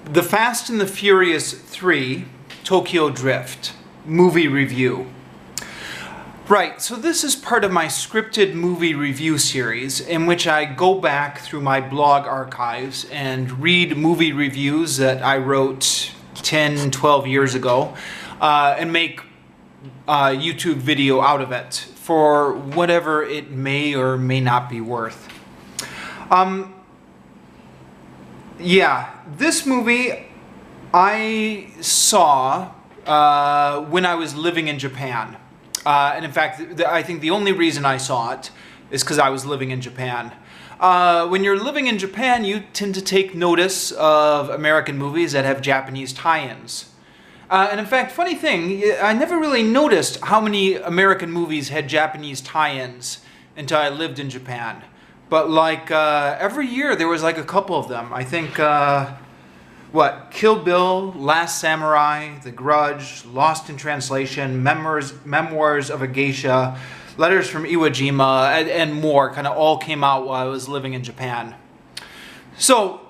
The Fast and the Furious 3 Tokyo Drift movie review. Right, so this is part of my scripted movie review series in which I go back through my blog archives and read movie reviews that I wrote 10, 12 years ago and make a YouTube video out of it for whatever it may or may not be worth. Yeah, this movie I saw when I was living in Japan. And in fact, I think the only reason I saw it is because I was living in Japan. When you're living in Japan, you tend to take notice of American movies that have Japanese tie-ins. And in fact, funny thing, I never really noticed how many American movies had Japanese tie-ins until I lived in Japan. But like every year there was like a couple of them. I think, Kill Bill, Last Samurai, The Grudge, Lost in Translation, Memoirs of a Geisha, Letters from Iwo Jima, and more kind of all came out while I was living in Japan. So,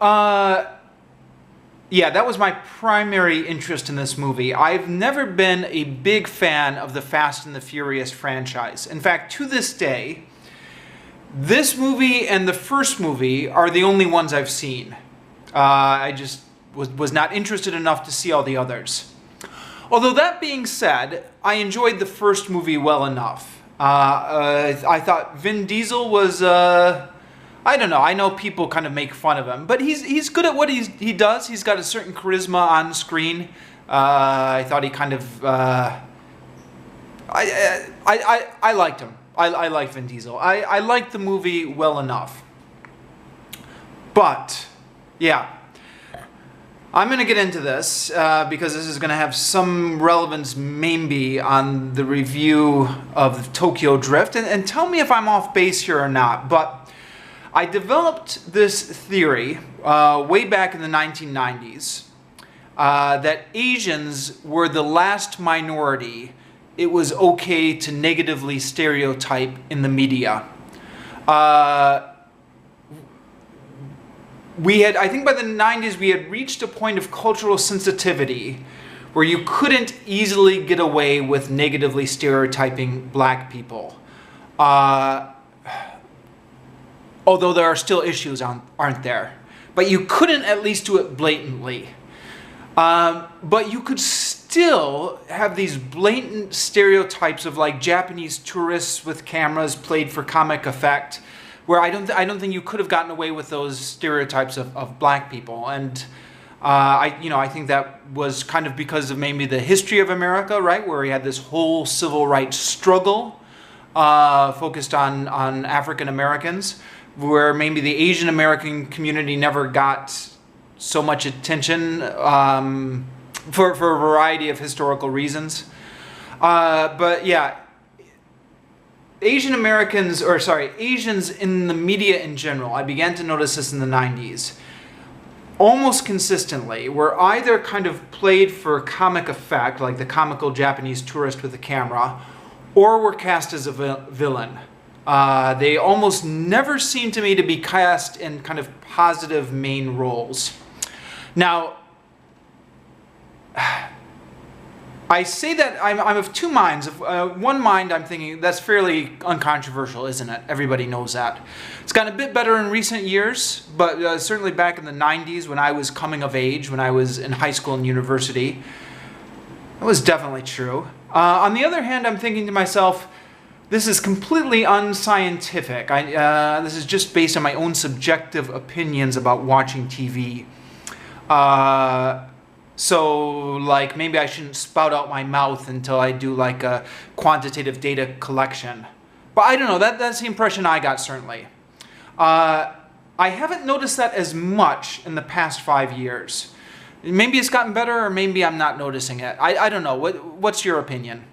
yeah, that was my primary interest in this movie. I've never been a big fan of the Fast and the Furious franchise. In fact, to this day, this movie and the first movie are the only ones I've seen. I just was not interested enough to see all the others. Although that being said, I enjoyed the first movie well enough. I thought Vin Diesel was, I don't know, I know people kind of make fun of him, but he's good at what he does. He's got a certain charisma on screen. I thought he kind of, I liked him. I like Vin Diesel. I liked the movie well enough. But, yeah. I'm going to get into this because this is going to have some relevance maybe on the review of Tokyo Drift. And tell me if I'm off base here or not. But I developed this theory way back in the 1990s that Asians were the last minority it was okay to negatively stereotype in the media. I think by the 90s, we had reached a point of cultural sensitivity where you couldn't easily get away with negatively stereotyping black people. Although there are still issues, aren't there? But you couldn't at least do it blatantly. But you could still have these blatant stereotypes of like Japanese tourists with cameras played for comic effect, where I don't think you could have gotten away with those stereotypes of black people. And I think that was kind of because of maybe the history of America, right, where we had this whole civil rights struggle focused on African Americans, where maybe the Asian American community never got so much attention for a variety of historical reasons. But yeah, Asians in the media in general, I began to notice this in the 90s, almost consistently were either kind of played for comic effect, like the comical Japanese tourist with a camera, or were cast as a villain. They almost never seemed to me to be cast in kind of positive main roles. Now, I say that I'm of two minds. One mind, I'm thinking that's fairly uncontroversial, isn't it? Everybody knows that. It's gotten a bit better in recent years, but certainly back in the 90s when I was coming of age, when I was in high school and university, that was definitely true. On the other hand, I'm thinking to myself, this is completely unscientific. This is just based on my own subjective opinions about watching TV. So, like, maybe I shouldn't spout out my mouth until I do, like, a quantitative data collection. But I don't know, that's the impression I got, certainly. I haven't noticed that as much in the past 5 years. Maybe it's gotten better, or maybe I'm not noticing it. I don't know. What's your opinion?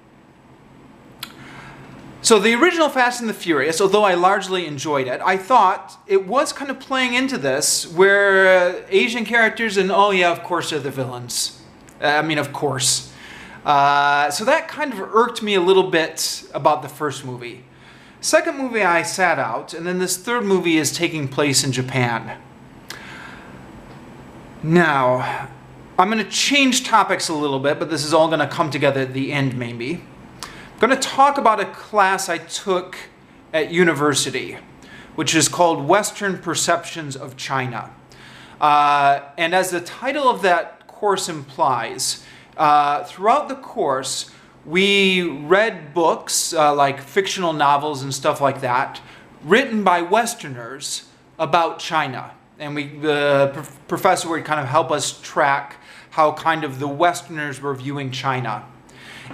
So the original Fast and the Furious, although I largely enjoyed it, I thought it was kind of playing into this, where Asian characters and, oh yeah, of course they're the villains. I mean, of course. So that kind of irked me a little bit about the first movie. Second movie I sat out, and then this third movie is taking place in Japan. Now, I'm going to change topics a little bit, but this is all going to come together at the end maybe. I'm going to talk about a class I took at university, which is called Western Perceptions of China. And as the title of that course implies, throughout the course, we read books like fictional novels and stuff like that, written by Westerners about China. And the professor would kind of help us track how kind of the Westerners were viewing China.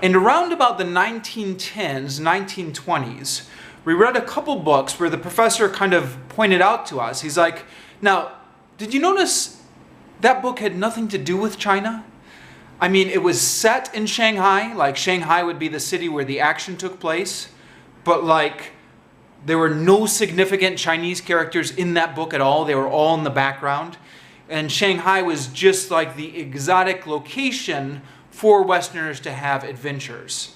And around about the 1910s, 1920s, we read a couple books where the professor kind of pointed out to us, he's like, now, did you notice that book had nothing to do with China? I mean, it was set in Shanghai, like Shanghai would be the city where the action took place, but like there were no significant Chinese characters in that book at all. They were all in the background. And Shanghai was just like the exotic location for Westerners to have adventures.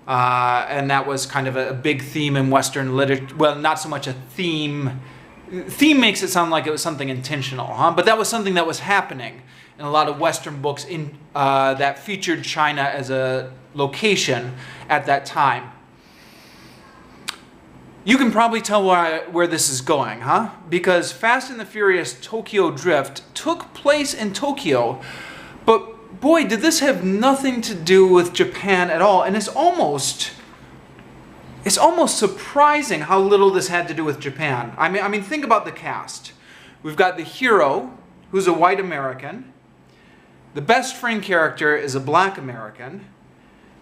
And that was kind of a big theme in Western literature. Well, not so much a theme. Theme makes it sound like it was something intentional, huh? But that was something that was happening in a lot of Western books that featured China as a location at that time. You can probably tell where this is going, huh? Because Fast and the Furious Tokyo Drift took place in Tokyo, but boy, did this have nothing to do with Japan at all. And it's almost surprising how little this had to do with Japan. I mean, think about the cast. We've got the hero, who's a white American. The best friend character is a black American.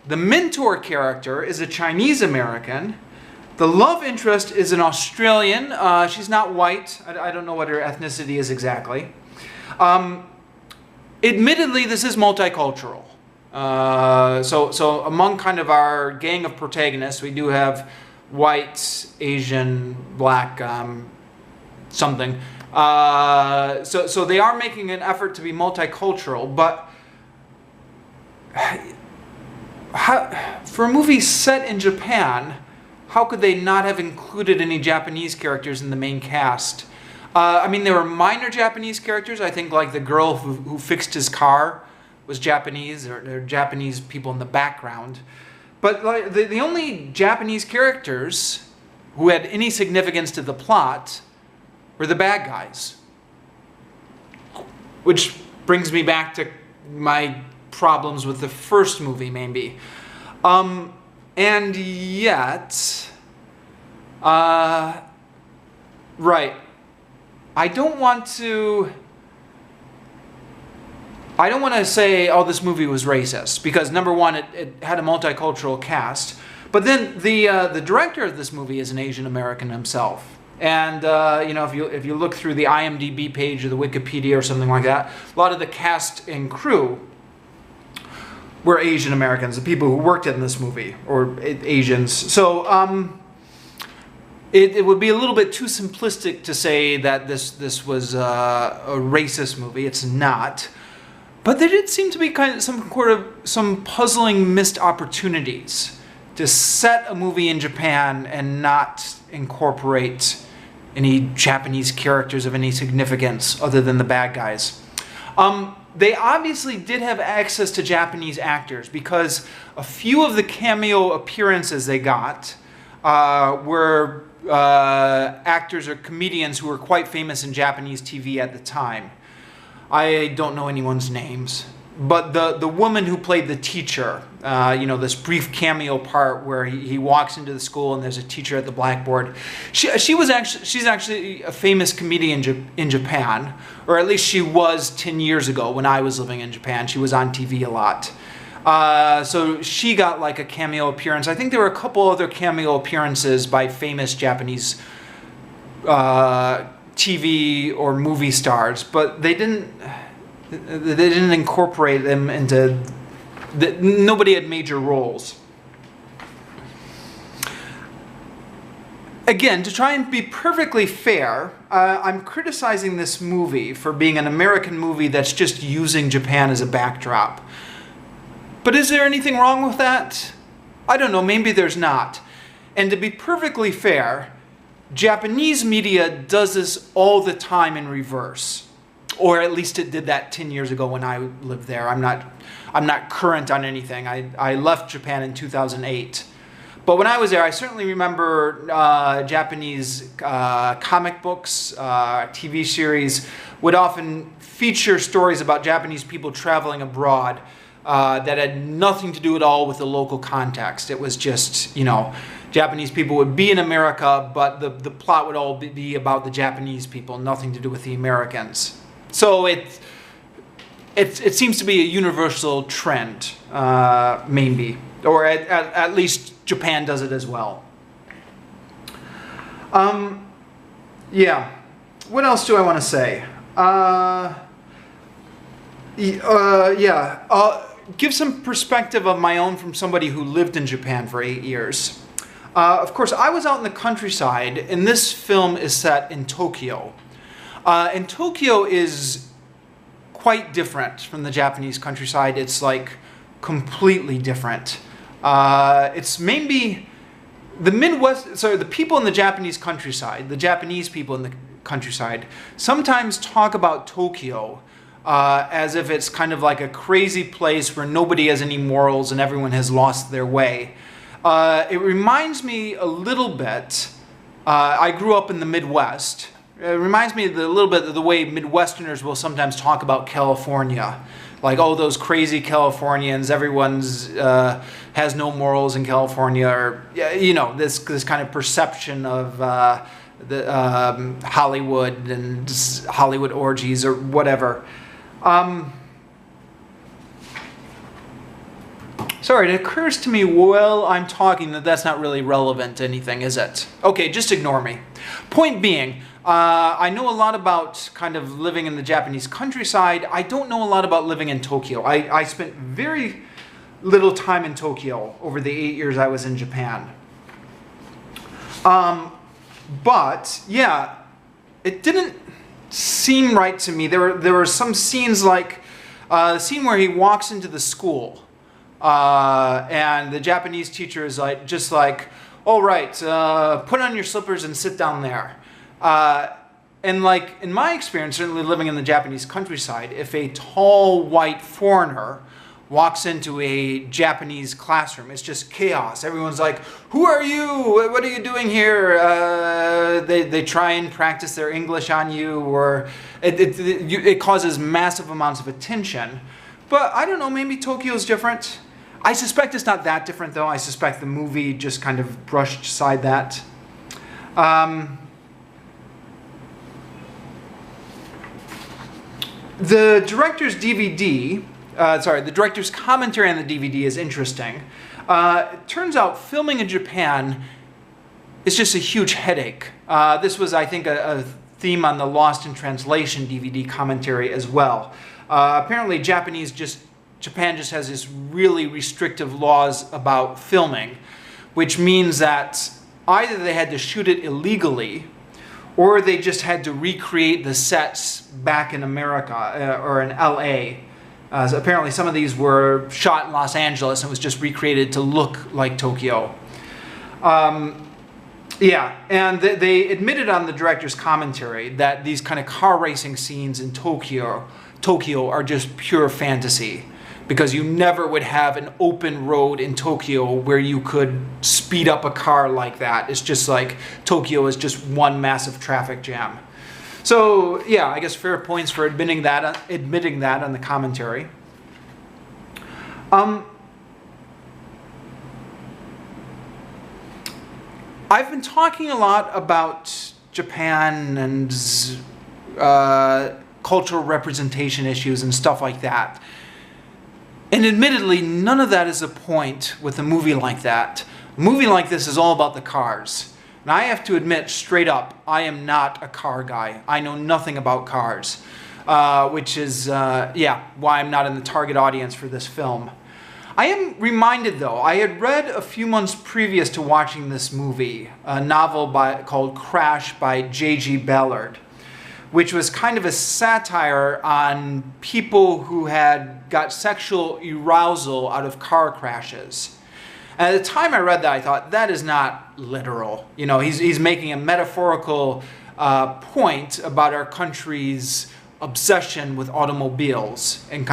The mentor character is a Chinese American. The love interest is an Australian. She's not white. I don't know what her ethnicity is exactly. Admittedly, this is multicultural. So among kind of our gang of protagonists, we do have white, Asian, black, something. So they are making an effort to be multicultural, but for a movie set in Japan, how could they not have included any Japanese characters in the main cast? I mean, there were minor Japanese characters. I think like the girl who fixed his car was Japanese, or there are Japanese people in the background. But like, the only Japanese characters who had any significance to the plot were the bad guys. Which brings me back to my problems with the first movie, maybe. And yet, right, I don't want to say, oh, this movie was racist, because number one, it had a multicultural cast, but then the director of this movie is an Asian American himself. And you know, if you look through the IMDb page or the Wikipedia or something like that, a lot of the cast and crew were Asian Americans, the people who worked in this movie, or Asians. So it would be a little bit too simplistic to say that this was a racist movie. It's not. But there did seem to be kind of some puzzling missed opportunities to set a movie in Japan and not incorporate any Japanese characters of any significance other than the bad guys. They obviously did have access to Japanese actors, because a few of the cameo appearances they got were actors or comedians who were quite famous in Japanese TV at the time. I don't know anyone's names, but the woman who played the teacher, you know, this brief cameo part where he walks into the school and there's a teacher at the blackboard. She's actually a famous comedian in Japan, or at least she was 10 years ago when I was living in Japan. She was on TV a lot. So she got like a cameo appearance. I think there were a couple other cameo appearances by famous Japanese TV or movie stars, but they didn't incorporate them into... nobody had major roles. Again, to try and be perfectly fair, I'm criticizing this movie for being an American movie that's just using Japan as a backdrop. But is there anything wrong with that? I don't know, maybe there's not. And to be perfectly fair, Japanese media does this all the time in reverse. or at least it did that 10 years ago when I lived there. I'm not current on anything. I left Japan in 2008. But when I was there, I certainly remember Japanese comic books, TV series would often feature stories about Japanese people traveling abroad that had nothing to do at all with the local context. It was just, Japanese people would be in America, but the plot would all be about the Japanese people, nothing to do with the Americans. So it seems to be a universal trend, maybe, or at least Japan does it as well. Yeah. What else do I want to say? Give some perspective of my own from somebody who lived in Japan for 8 years. Of course, I was out in the countryside, and this film is set in Tokyo. And Tokyo is quite different from the Japanese countryside. It's like completely different. It's maybe the Midwest, so the people in the Japanese countryside, the Japanese people in the countryside, sometimes talk about Tokyo as if it's kind of like a crazy place where nobody has any morals and everyone has lost their way. It reminds me a little bit, I grew up in the Midwest. It reminds me a little bit of the way Midwesterners will sometimes talk about California. Like, oh, those crazy Californians, everyone's has no morals in California, or this kind of perception of the Hollywood and Hollywood orgies or whatever. Sorry, it occurs to me while I'm talking that that's not really relevant to anything, is it? Okay, just ignore me. Point being, I know a lot about kind of living in the Japanese countryside. I don't know a lot about living in Tokyo. I spent very little time in Tokyo over the 8 years I was in Japan. But yeah, it didn't seem right to me. There were some scenes like the scene where he walks into the school and the Japanese teacher is just like, all right, put on your slippers and sit down there. And like in my experience, certainly living in the Japanese countryside, if a tall white foreigner walks into a Japanese classroom, it's just chaos. Everyone's like, who are you? What are you doing here? They try and practice their English on you, or it causes massive amounts of attention. But I don't know, maybe Tokyo's different. I suspect it's not that different though. I suspect the movie just kind of brushed aside that. The director's DVD, the director's commentary on the DVD is interesting. It turns out filming in Japan is just a huge headache. This was, I think, a theme on the Lost in Translation DVD commentary as well. Apparently Japan just has this really restrictive laws about filming, which means that either they had to shoot it illegally or they just had to recreate the sets back in America or in LA. So apparently some of these were shot in Los Angeles and was just recreated to look like Tokyo. Yeah, and they admitted on the director's commentary that these kind of car racing scenes in Tokyo are just pure fantasy, because you never would have an open road in Tokyo where you could speed up a car like that. It's just like Tokyo is just one massive traffic jam. So yeah, I guess fair points for admitting that on the commentary. I've been talking a lot about Japan and cultural representation issues and stuff like that. And admittedly, none of that is a point with a movie like that. A movie like this is all about the cars. And I have to admit straight up, I am not a car guy. I know nothing about cars, which is, why I'm not in the target audience for this film. I am reminded, though, I had read a few months previous to watching this movie, a novel called Crash by J.G. Ballard, which was kind of a satire on people who had got sexual arousal out of car crashes. And at the time I read that, I thought, that is not literal. You know, he's making a metaphorical point about our country's obsession with automobiles and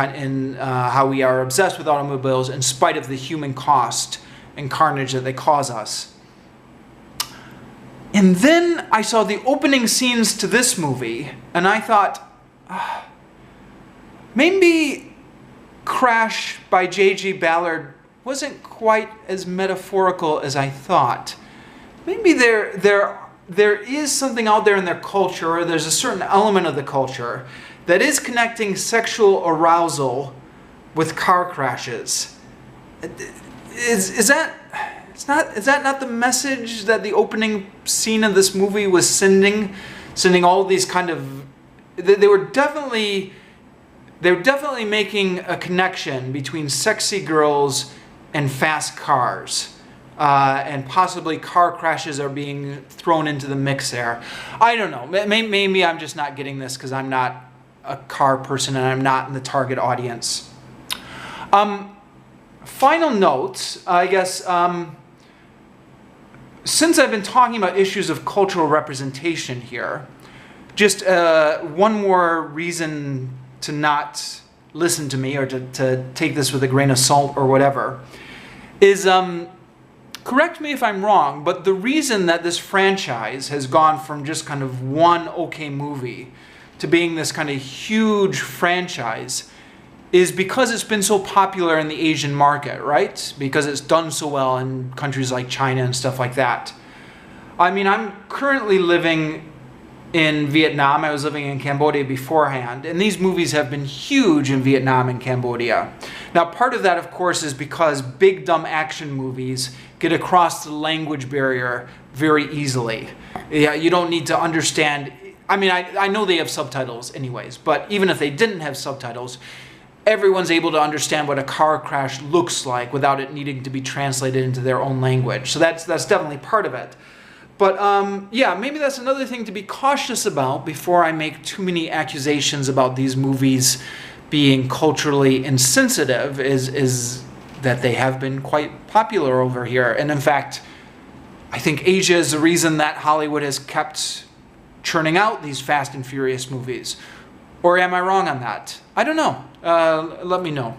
how we are obsessed with automobiles in spite of the human cost and carnage that they cause us. And then I saw the opening scenes to this movie, and I thought, maybe Crash by J.G. Ballard wasn't quite as metaphorical as I thought. Maybe there is something out there in their culture, or there's a certain element of the culture that is connecting sexual arousal with car crashes. Is that not the message that the opening scene of this movie was sending all these kind of... They were definitely making a connection between sexy girls and fast cars. And possibly car crashes are being thrown into the mix there. I don't know. Maybe I'm just not getting this because I'm not a car person and I'm not in the target audience. Final notes, I guess, since I've been talking about issues of cultural representation here, just one more reason to not listen to me or to take this with a grain of salt or whatever is, correct me if I'm wrong, but the reason that this franchise has gone from just kind of one okay movie to being this kind of huge franchise is because it's been so popular in the Asian market, right? Because it's done so well in countries like China and stuff like that. I mean, I'm currently living in Vietnam. I was living in Cambodia beforehand, and these movies have been huge in Vietnam and Cambodia. Now, part of that, of course, is because big, dumb action movies get across the language barrier very easily. Yeah, you don't need to understand. I mean, I know they have subtitles anyways, but even if they didn't have subtitles, everyone's able to understand what a car crash looks like without it needing to be translated into their own language. So that's definitely part of it. But yeah, maybe that's another thing to be cautious about before I make too many accusations about these movies being culturally insensitive, is that they have been quite popular over here. And in fact, I think Asia is the reason that Hollywood has kept churning out these Fast and Furious movies. Or am I wrong on that? I don't know. Let me know.